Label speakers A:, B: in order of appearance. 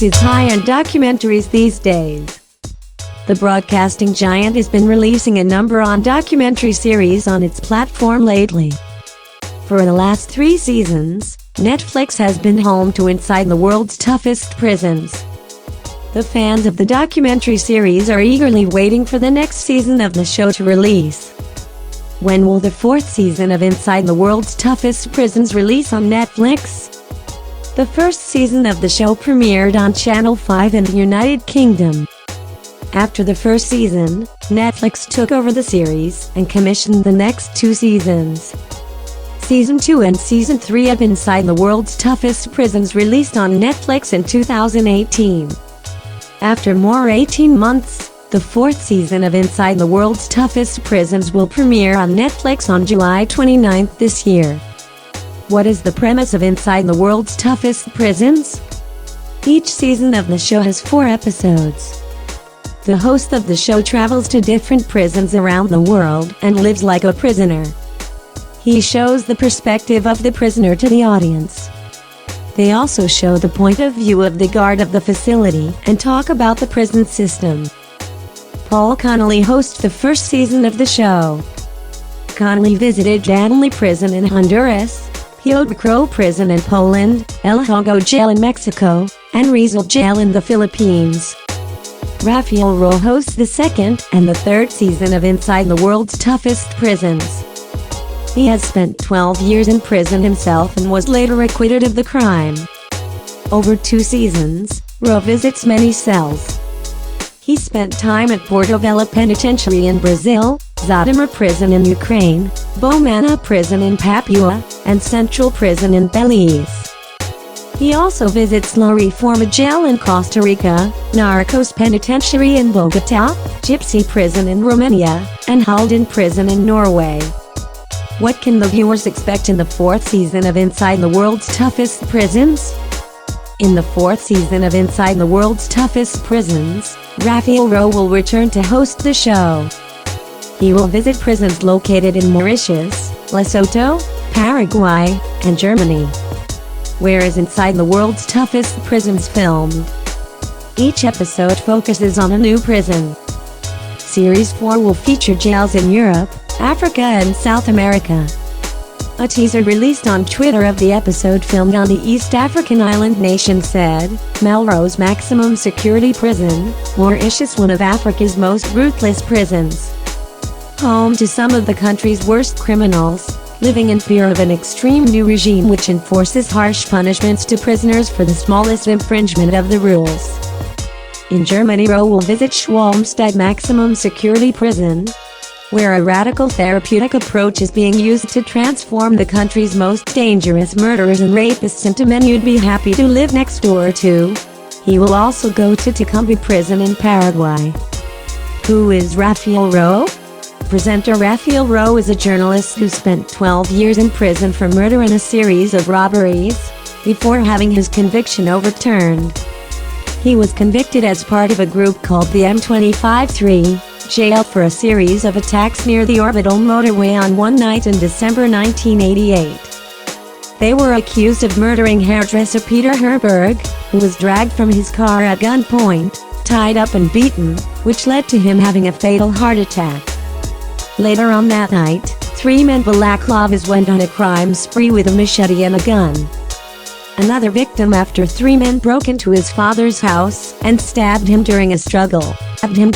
A: Netflix is high on documentaries these days. The broadcasting giant has been releasing a number on documentary series on its platform lately. For the last 3 seasons, Netflix has been home to Inside the World's Toughest Prisons. The fans of the documentary series are eagerly waiting for the next season of the show to release. When will the 4th season of Inside the World's Toughest Prisons release on Netflix? The first season of the show premiered on Channel 5 in the United Kingdom. After the first season, Netflix took over the series and commissioned the next 2 seasons. Season 2 and Season 3 of Inside the World's Toughest Prisons released on Netflix in 2018. After more 18 months, the 4th season of Inside the World's Toughest Prisons will premiere on Netflix on July 29 this year. What is the premise of Inside the World's Toughest Prisons? Each season of the show has 4 episodes. The host of the show travels to different prisons around the world and lives like a prisoner. He shows the perspective of the prisoner to the audience. They also show the point of view of the guard of the facility and talk about the prison system. Paul Connolly hosts the first season of the show. Connolly visited Danley Prison in Honduras, Hillsborough Prison in Poland, El Hongo Jail in Mexico, and Rizal Jail in the Philippines. Rafael Rowe hosts the 2nd and the 3rd season of Inside the World's Toughest Prisons. He has spent 12 years in prison himself and was later acquitted of the crime. Over 2 seasons, Rowe visits many cells. He spent time at Portovela Penitentiary in Brazil, Zhytomyr Prison in Ukraine, Bomana Prison in Papua, and Central Prison in Belize. He also visits La Reforma Jail in Costa Rica, Narcos Penitentiary in Bogota, Gypsy Prison in Romania, and Halden Prison in Norway. What can the viewers expect in the 4th season of Inside the World's Toughest Prisons? In the 4th season of Inside the World's Toughest Prisons, Rafael Rowe will return to host the show. He will visit prisons located in Mauritius, Lesotho, Paraguay, and Germany. Where is Inside the World's Toughest Prisons filmed? Each episode focuses on a new prison. Series 4 will feature jails in Europe, Africa, and South America. A teaser released on Twitter of the episode filmed on the East African island nation said, Melrose Maximum Security Prison, Mauritius, one of Africa's most ruthless prisons. Home to some of the country's worst criminals, living in fear of an extreme new regime which enforces harsh punishments to prisoners for the smallest infringement of the rules. In Germany, Rowe will visit Schwalmstadt Maximum Security Prison, where a radical therapeutic approach is being used to transform the country's most dangerous murderers and rapists into men you'd be happy to live next door to. He will also go to Tacumbi Prison in Paraguay. Who is Rafael Rowe? Presenter Rafael Rowe is a journalist who spent 12 years in prison for murder and a series of robberies, before having his conviction overturned. He was convicted as part of a group called the M25-3, jailed for a series of attacks near the orbital motorway on one night in December 1988. They were accused of murdering hairdresser Peter Herberg, who was dragged from his car at gunpoint, tied up and beaten, which led to him having a fatal heart attack. Later on that night, 3 men balaclavas went on a crime spree with a machete and a gun. Another victim after 3 men broke into his father's house and stabbed him during a struggle, stabbed him.